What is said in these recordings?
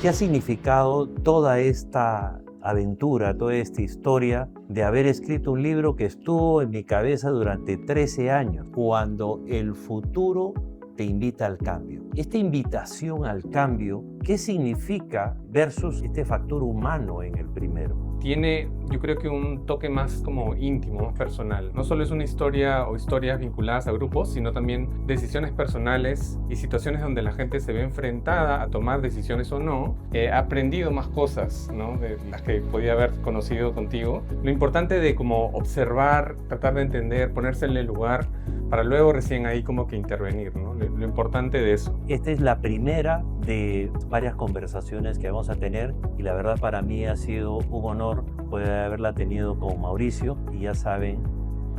¿Qué ha significado toda esta aventura, toda esta historia de haber escrito un libro que estuvo en mi cabeza durante 13 años, cuando el futuro te invita al cambio? Esta invitación al cambio, ¿qué significa versus este factor humano en el primero? Tiene, yo creo que un toque más como íntimo, más personal. No solo es una historia o historias vinculadas a grupos, sino también decisiones personales y situaciones donde la gente se ve enfrentada a tomar decisiones o no. He aprendido más cosas, ¿no?, de las que podía haber conocido contigo. Lo importante de como observar, tratar de entender, ponerse en el lugar, para luego recién ahí como que intervenir, ¿no? Lo importante de eso. Esta es la primera de varias conversaciones que vamos a tener y la verdad para mí ha sido un honor poder haberla tenido con Mauricio y ya saben,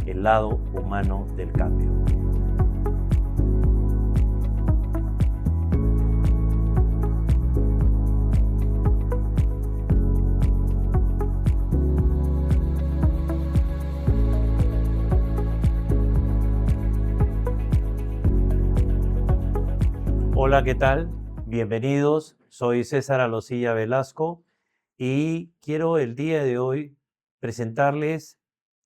el lado humano del cambio. Hola, ¿qué tal? Bienvenidos, soy César Alosilla Velasco y quiero el día de hoy presentarles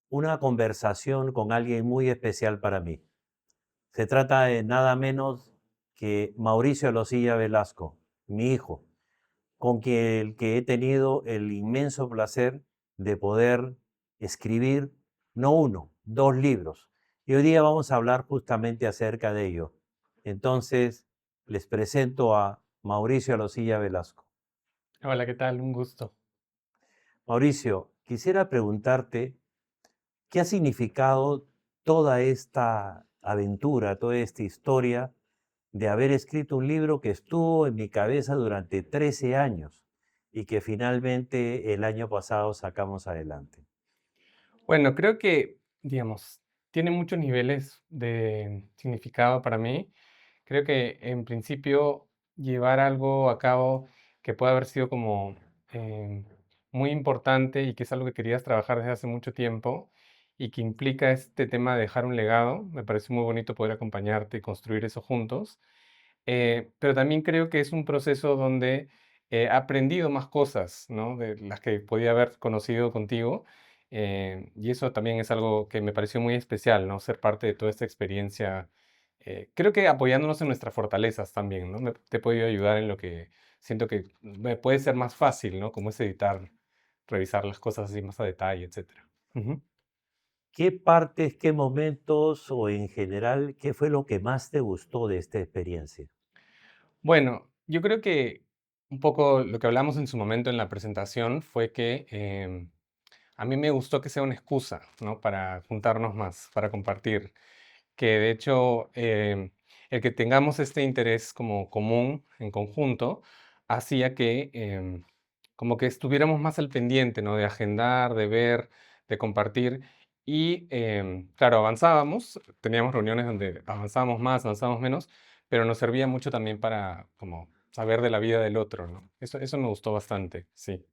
una conversación con alguien muy especial para mí. Se trata de nada menos que Mauricio Alosilla Velasco, mi hijo, con quien el que he tenido el inmenso placer de poder escribir no uno, dos libros. Y hoy día vamos a hablar justamente acerca de ello. Entonces, les presento a Mauricio Alosilla Velasco. Hola, ¿qué tal? Un gusto. Mauricio, quisiera preguntarte, ¿qué ha significado toda esta aventura, toda esta historia de haber escrito un libro que estuvo en mi cabeza durante 13 años y que finalmente el año pasado sacamos adelante? Bueno, creo que, digamos, tiene muchos niveles de significado para mí. Creo que en principio llevar algo a cabo que puede haber sido como em, muy importante y que es algo que querías trabajar desde hace mucho tiempo y que implica este tema de dejar un legado, me parece muy bonito poder acompañarte y construir eso juntos. Pero también creo que es un proceso donde he aprendido más cosas, ¿no?, de las que podía haber conocido contigo. Y eso también es algo que me pareció muy especial, ¿no? Ser parte de toda esta experiencia. Creo que apoyándonos en nuestras fortalezas también, ¿no? Te he podido ayudar en lo que siento que me puede ser más fácil, ¿no? Como es editar, revisar las cosas así más a detalle, etcétera. Ujú. ¿Qué partes, qué momentos o en general, qué fue lo que más te gustó de esta experiencia? Bueno, yo creo que un poco lo que hablamos en su momento en la presentación fue que a mí me gustó que sea una excusa, ¿no?, para juntarnos más, para compartir. Que de hecho, el que tengamos este interés como común, en conjunto, hacía que como que estuviéramos más al pendiente, ¿no?, de agendar, de ver, de compartir. Y claro, avanzábamos, teníamos reuniones donde avanzábamos más, avanzábamos menos, pero nos servía mucho también para como saber de la vida del otro, ¿no? Eso me gustó bastante, sí.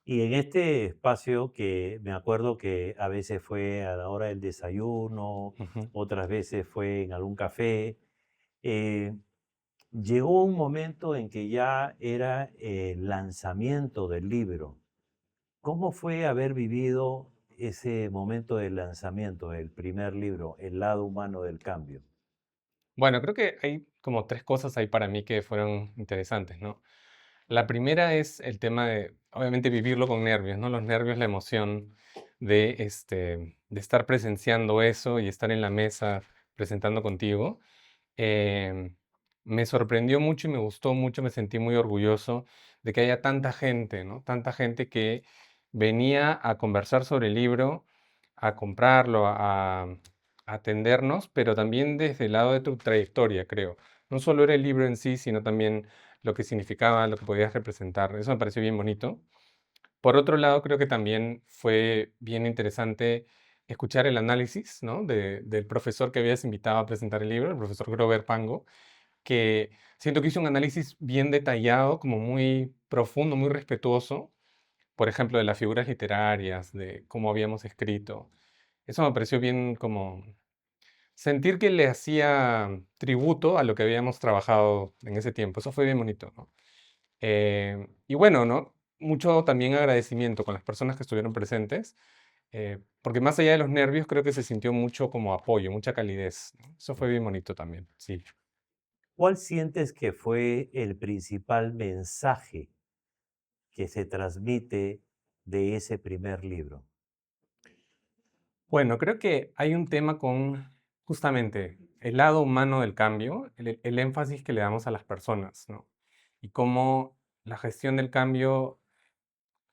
Y en este espacio que me acuerdo que a veces fue a la hora del desayuno, Ujú. otras veces fue en algún café, eh, llegó un momento en que ya era el lanzamiento del libro. ¿Cómo fue haber vivido ese momento del lanzamiento del primer libro, El lado humano del cambio? Bueno, creo que hay como 3 cosas ahí para mí que fueron interesantes, ¿no? La primera es el tema de, obviamente, vivirlo con nervios, ¿no? Los nervios, la emoción de estar presenciando eso y estar en la mesa presentando contigo. Em, Me sorprendió mucho y me gustó mucho, me sentí muy orgulloso de que haya tanta gente, ¿no? Tanta gente que venía a conversar sobre el libro, a comprarlo, a atendernos, pero también desde el lado de tu trayectoria, creo. No solo era el libro en sí, sino también lo que significaba, lo que podías representar. Eso me pareció bien bonito. Por otro lado, creo que también fue bien interesante escuchar el análisis, ¿no?, del profesor que habías invitado a presentar el libro, el profesor Grover Pango, que siento que hizo un análisis bien detallado, como muy profundo, muy respetuoso, por ejemplo, de las figuras literarias, de cómo habíamos escrito. Eso me pareció bien como sentir que le hacía tributo a lo que habíamos trabajado en ese tiempo. Eso fue bien bonito, ¿no? Y bueno, ¿no? Mucho también agradecimiento con las personas que estuvieron presentes, porque más allá de los nervios, creo que se sintió mucho como apoyo, mucha calidez, ¿no? Eso fue bien bonito también, sí. ¿Cuál sientes que fue el principal mensaje que se transmite de ese primer libro? Bueno, creo que hay un tema con justamente el lado humano del cambio, el énfasis que le damos a las personas, ¿no? Y cómo la gestión del cambio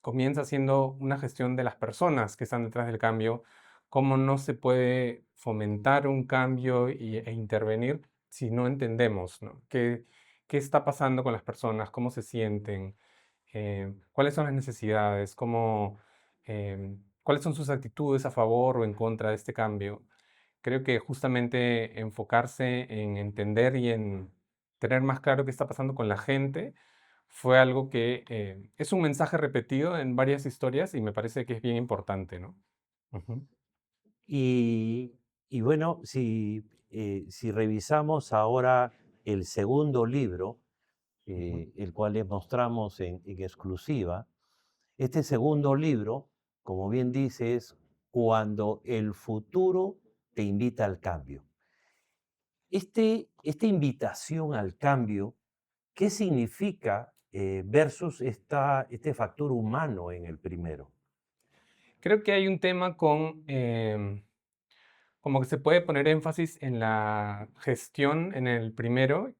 comienza siendo una gestión de las personas que están detrás del cambio, cómo no se puede fomentar un cambio e intervenir si no entendemos, ¿no? ¿Qué está pasando con las personas? ¿Cómo se sienten? ¿Cuáles son las necesidades? ¿Cuáles son sus actitudes a favor o en contra de este cambio? Creo que justamente enfocarse en entender y en tener más claro qué está pasando con la gente fue algo que es un mensaje repetido en varias historias y me parece que es bien importante, ¿no? Ujú, Y, y bueno, si revisamos ahora el segundo libro, ujú. el cual les mostramos en exclusiva, este segundo libro, como bien dices, cuando el futuro te invita al cambio. Esta invitación al cambio, ¿qué significa versus este factor humano en el primero? Creo que hay un tema con, como que se puede poner énfasis en la gestión en el primero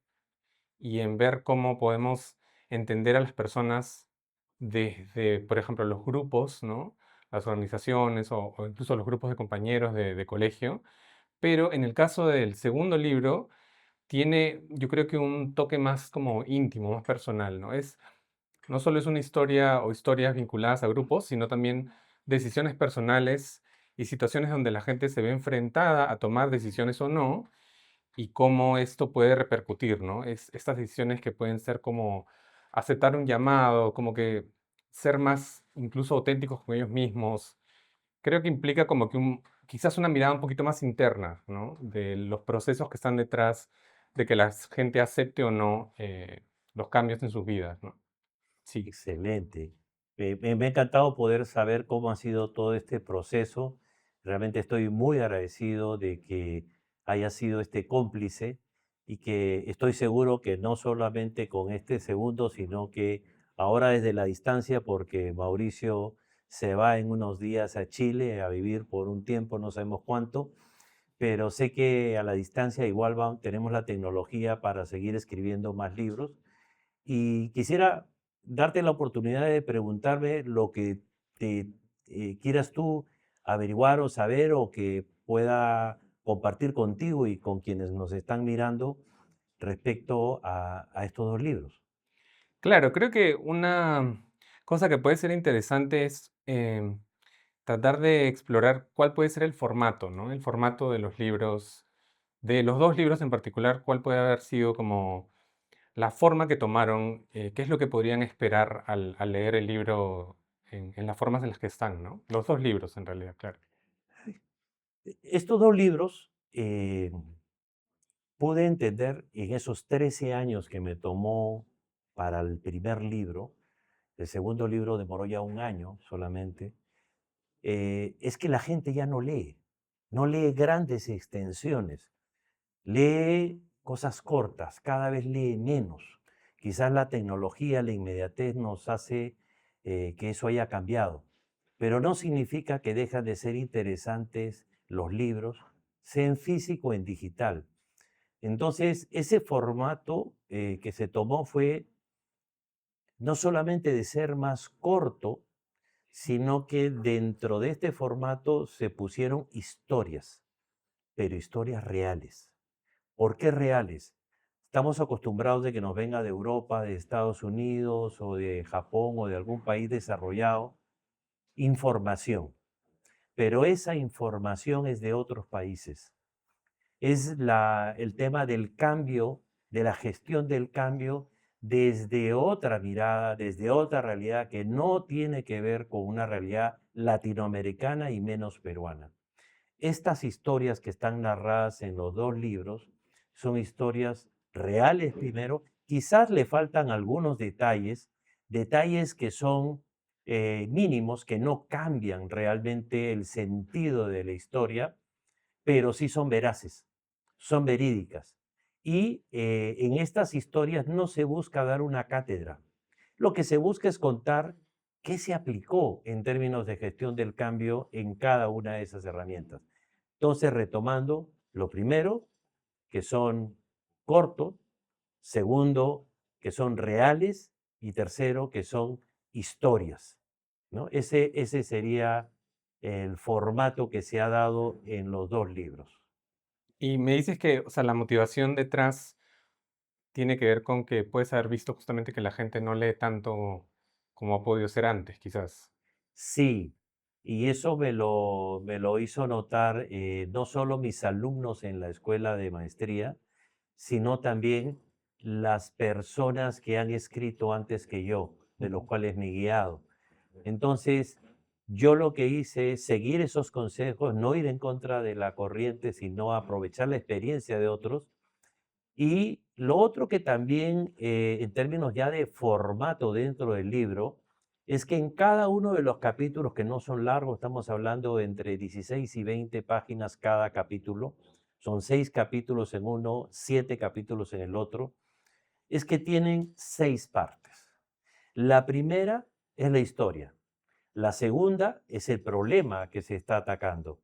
y en ver cómo podemos entender a las personas desde, por ejemplo, los grupos, ¿no? Las organizaciones o incluso los grupos de compañeros de colegio. Pero en el caso del segundo libro, tiene, yo creo que un toque más como íntimo, más personal, ¿no? No solo es una historia o historias vinculadas a grupos, sino también decisiones personales y situaciones donde la gente se ve enfrentada a tomar decisiones o no, y cómo esto puede repercutir, ¿no? Estas decisiones que pueden ser como aceptar un llamado, como que ser más incluso auténticos con ellos mismos. Creo que implica como que quizás una mirada un poquito más interna, ¿no? De los procesos que están detrás de que la gente acepte o no los cambios en sus vidas, ¿no? Sí. Excelente. Me ha encantado poder saber cómo ha sido todo este proceso. Realmente estoy muy agradecido de que haya sido este cómplice y que estoy seguro que no solamente con este segundo, sino que ahora desde la distancia, porque Mauricio se va en unos días a Chile a vivir por un tiempo, no sabemos cuánto, pero sé que a la distancia igual tenemos la tecnología para seguir escribiendo más libros y quisiera darte la oportunidad de preguntarme lo que te quieras tú averiguar o saber o que pueda compartir contigo y con quienes nos están mirando respecto a estos dos libros. Claro, creo que una cosa que puede ser interesante es tratar de explorar cuál puede ser el formato, ¿no? El formato de los libros, de los dos libros en particular, cuál puede haber sido como la forma que tomaron, qué es lo que podrían esperar al leer el libro en las formas en las que están, ¿no? Los dos libros, en realidad, claro. Estos dos libros pude entender en esos 13 años que me tomó para el primer libro, el segundo libro demoró ya un año solamente, es que la gente ya no lee, no lee grandes extensiones, lee cosas cortas, cada vez lee menos. Quizás la tecnología, la inmediatez nos hace que eso haya cambiado, pero no significa que dejan de ser interesantes los libros, sea en físico o en digital. Entonces, ese formato que se tomó fue no solamente de ser más corto, sino que dentro de este formato se pusieron historias, pero historias reales. ¿Por qué reales? Estamos acostumbrados de que nos venga de Europa, de Estados Unidos o de Japón o de algún país desarrollado información, pero esa información es de otros países. Es el tema del cambio, de la gestión del cambio desde otra mirada, desde otra realidad que no tiene que ver con una realidad latinoamericana y menos peruana. Estas historias que están narradas en los dos libros son historias reales primero Quizás le faltan algunos detalles, detalles que son mínimos, que no cambian realmente el sentido de la historia, pero sí son veraces, son verídicas. Y en estas historias no se busca dar una cátedra. Lo que se busca es contar qué se aplicó en términos de gestión del cambio en cada una de esas herramientas. Entonces, retomando, lo primero, que son cortos; segundo, que son reales; y tercero, que son historias, ¿no? Ese sería el formato que se ha dado en los dos libros. Y me dices que, o sea, la motivación detrás tiene que ver con que puedes haber visto justamente que la gente no lee tanto como ha podido ser antes, quizás. Sí, y eso me lo hizo notar no solo mis alumnos en la escuela de maestría, sino también las personas que han escrito antes que yo, de los Ujú. cuales me he guiado. Entonces, yo lo que hice es seguir esos consejos, no ir en contra de la corriente, sino aprovechar la experiencia de otros. Y lo otro que también, en términos ya de formato dentro del libro, es que en cada uno de los capítulos, que no son largos, estamos hablando de entre 16 y 20 páginas cada capítulo, son 6 capítulos en uno, 7 capítulos en el otro, es que tienen 6 partes. La primera es la historia. La segunda es el problema que se está atacando.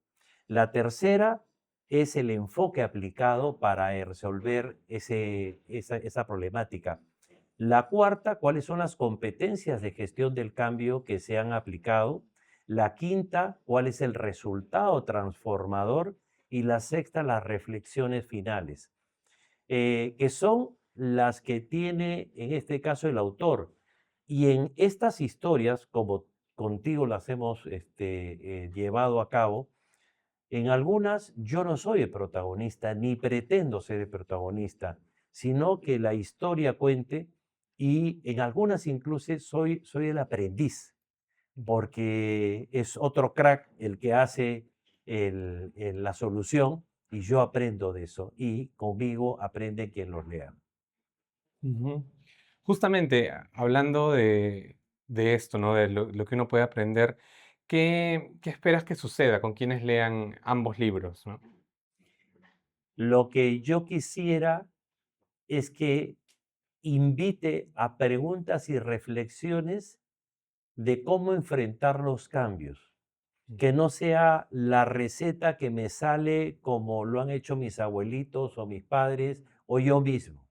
La tercera es el enfoque aplicado para resolver esa problemática. La cuarta, cuáles son las competencias de gestión del cambio que se han aplicado. La quinta, cuál es el resultado transformador. Y la sexta, las reflexiones finales, que son las que tiene en este caso el autor. Y en estas historias, como contigo las hemos llevado a cabo, en algunas yo no soy el protagonista, ni pretendo ser el protagonista, sino que la historia cuente, y en algunas incluso soy el aprendiz, porque es otro crack el que hace la solución, y yo aprendo de eso, y conmigo aprende quien los lea. Ujú. Justamente, hablando de esto, ¿no? De lo que uno puede aprender, ¿qué esperas que suceda con quienes lean ambos libros, ¿no? Lo que yo quisiera es que invite a preguntas y reflexiones de cómo enfrentar los cambios, que no sea la receta que me sale como lo han hecho mis abuelitos o mis padres o yo mismo,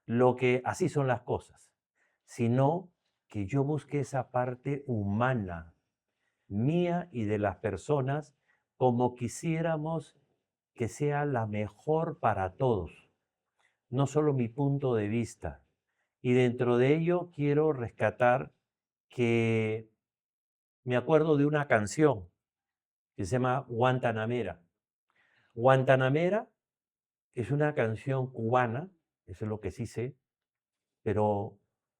lo que así son las cosas, sino que yo busque esa parte humana mía y de las personas, como quisiéramos que sea la mejor para todos, no solo mi punto de vista. Y dentro de ello quiero rescatar que me acuerdo de una canción que se llama Guantanamera. Guantanamera es una canción cubana, eso es lo que sí sé, pero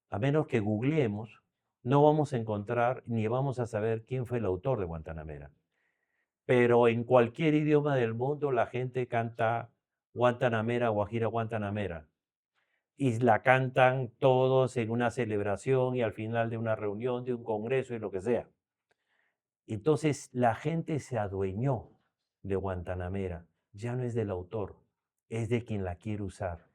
a menos que googleemos, no vamos a encontrar ni vamos a saber quién fue el autor de Guantanamera. Pero en cualquier idioma del mundo la gente canta Guantanamera, Guajira Guantanamera. Y la cantan todos en una celebración y al final de una reunión, de un congreso y lo que sea. Entonces la gente se adueñó de Guantanamera, ya no es del autor, es de quien la quiere usar.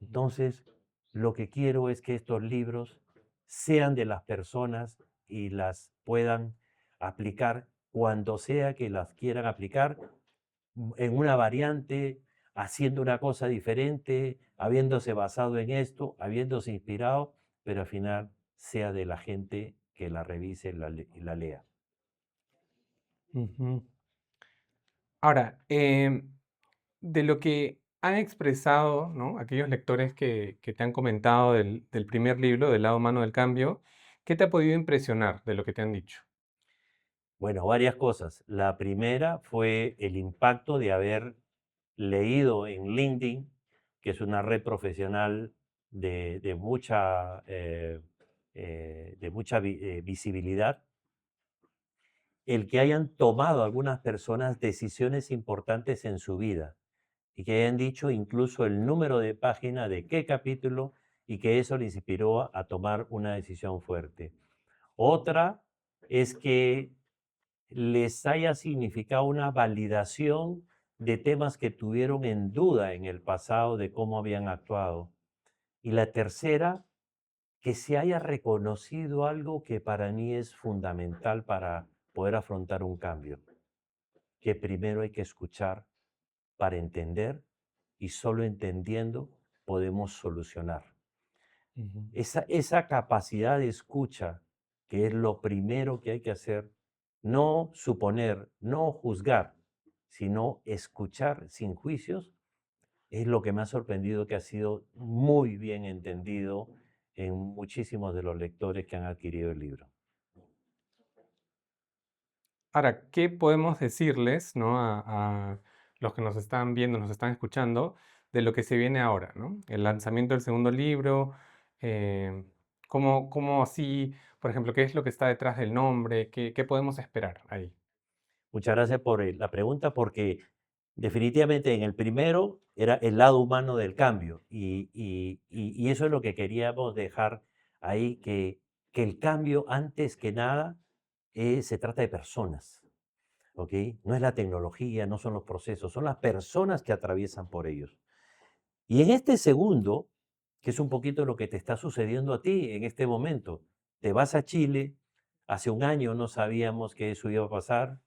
Entonces, lo que quiero es que estos libros sean de las personas y las puedan aplicar cuando sea que las quieran aplicar, en una variante, haciendo una cosa diferente, habiéndose basado en esto, habiéndose inspirado, pero al final sea de la gente que la revise y la lea. Ujú. Ahora, de lo que han expresado, ¿no? Aquellos lectores que te han comentado del primer libro, del lado humano del cambio, ¿qué te ha podido impresionar de lo que te han dicho? Bueno, varias cosas. La primera fue el impacto de haber leído en LinkedIn, que es una red profesional de mucha visibilidad, el que hayan tomado algunas personas decisiones importantes en su vida y que hayan dicho incluso el número de página de qué capítulo y que eso le inspiró a tomar una decisión fuerte. Otra es que les haya significado una validación de temas que tuvieron en duda en el pasado de cómo habían actuado. Y la tercera, que se haya reconocido algo que para mí es fundamental para poder afrontar un cambio, que primero hay que escuchar para entender y solo entendiendo podemos solucionar. Ujú. Esa capacidad de escucha, que es lo primero que hay que hacer, no suponer, no juzgar, sino escuchar sin juicios, es lo que me ha sorprendido que ha sido muy bien entendido en muchísimos de los lectores que han adquirido el libro. Ahora, ¿qué podemos decirles, ¿no? A los que nos están viendo, nos están escuchando, de lo que se viene ahora, ¿no? El lanzamiento del segundo libro, eh, cómo así, por ejemplo, qué es lo que está detrás del nombre, qué podemos esperar ahí. Muchas gracias por la pregunta, porque definitivamente en el primero era el lado humano del cambio y eso es lo que queríamos dejar ahí, que el cambio antes que nada se trata de personas, ¿ok? No es la tecnología, no son los procesos, son las personas que atraviesan por ellos. Y en este segundo, que es un poquito lo que te está sucediendo a ti en este momento, te vas a Chile, hace un año no sabíamos que eso iba a pasar,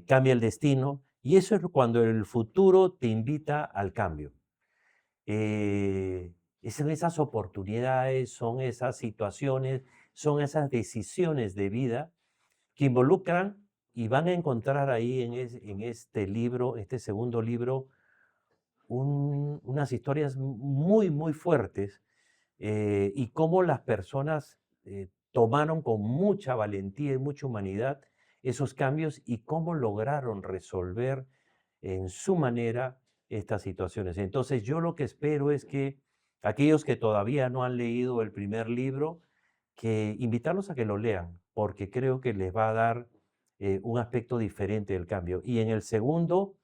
cambia el destino, y eso es cuando el futuro te invita al cambio. Son esas oportunidades, son esas situaciones, son esas decisiones de vida que involucran y van a encontrar ahí en este libro, este segundo libro, unas historias muy, muy fuertes y cómo las personas tomaron con mucha valentía y mucha humanidad esos cambios y cómo lograron resolver en su manera estas situaciones. Entonces yo lo que espero es que aquellos que todavía no han leído el primer libro, que invitarlos a que lo lean, porque creo que les va a dar un aspecto diferente del cambio. Y en el segundo,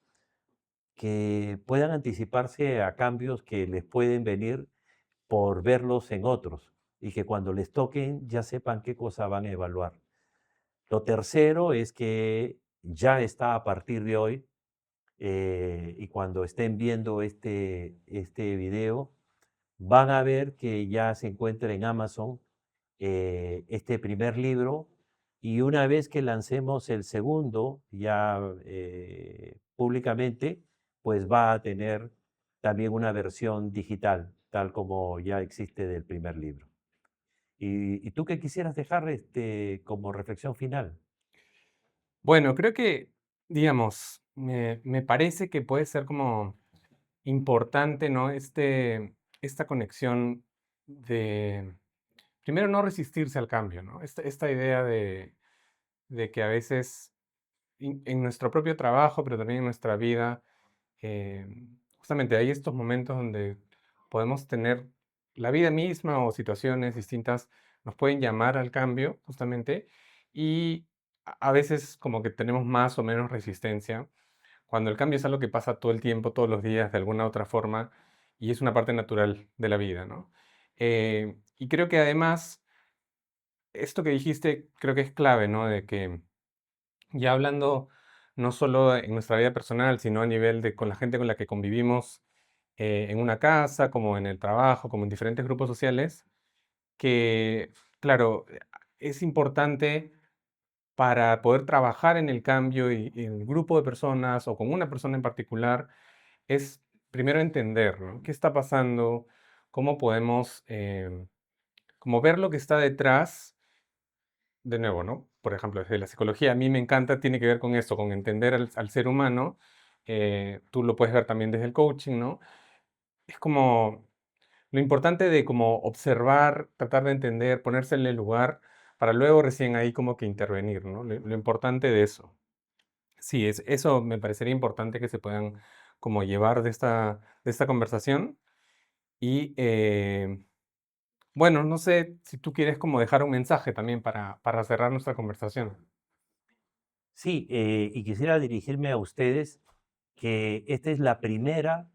que puedan anticiparse a cambios que les pueden venir por verlos en otros y que cuando les toquen ya sepan qué cosa van a evaluar. Lo tercero es que ya está a partir de hoy y cuando estén viendo este video, van a ver que ya se encuentra en Amazon este primer libro y una vez que lancemos el segundo ya públicamente, pues va a tener también una versión digital, tal como ya existe del primer libro. ¿Y tú qué quisieras dejar como reflexión final? Bueno, creo que, digamos, me parece que puede ser como importante, ¿no? Esta conexión de, primero, no resistirse al cambio, ¿no? Esta idea de que a veces en nuestro propio trabajo, pero también en nuestra vida, eh, justamente hay estos momentos donde podemos tener la vida misma o situaciones distintas, nos pueden llamar al cambio, justamente, y a veces como que tenemos más o menos resistencia cuando el cambio es algo que pasa todo el tiempo, todos los días, de alguna otra forma, y es una parte natural de la vida, ¿no? Y creo que además, esto que dijiste creo que es clave, ¿no? De que ya hablando no solo en nuestra vida personal, sino a nivel de con la gente con la que convivimos en una casa, como en el trabajo, como en diferentes grupos sociales, que, claro, es importante para poder trabajar en el cambio y en el grupo de personas o con una persona en particular, es primero entender, ¿no? ¿Qué está pasando? ¿Cómo podemos como ver lo que está detrás? De nuevo, ¿no? Por ejemplo, desde la psicología, a mí me encanta, tiene que ver con esto, con entender al ser humano. Tú lo puedes ver también desde el coaching, ¿no? Es como lo importante de como observar, tratar de entender, ponerse en el lugar, para luego recién ahí como que intervenir, ¿no? Lo importante de eso. Sí, eso me parecería importante que se puedan como llevar de esta conversación. Y bueno, no sé si tú quieres como dejar un mensaje también para cerrar nuestra conversación. Sí, y quisiera dirigirme a ustedes que esta es la primera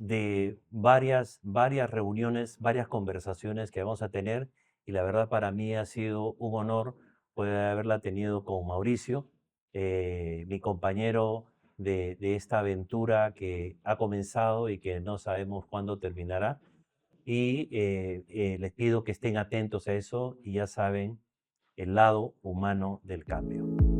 de varias reuniones, varias conversaciones que vamos a tener y la verdad para mí ha sido un honor poder haberla tenido con Mauricio, mi compañero de esta aventura que ha comenzado y que no sabemos cuándo terminará. Y les pido que estén atentos a eso y ya saben el lado humano del cambio.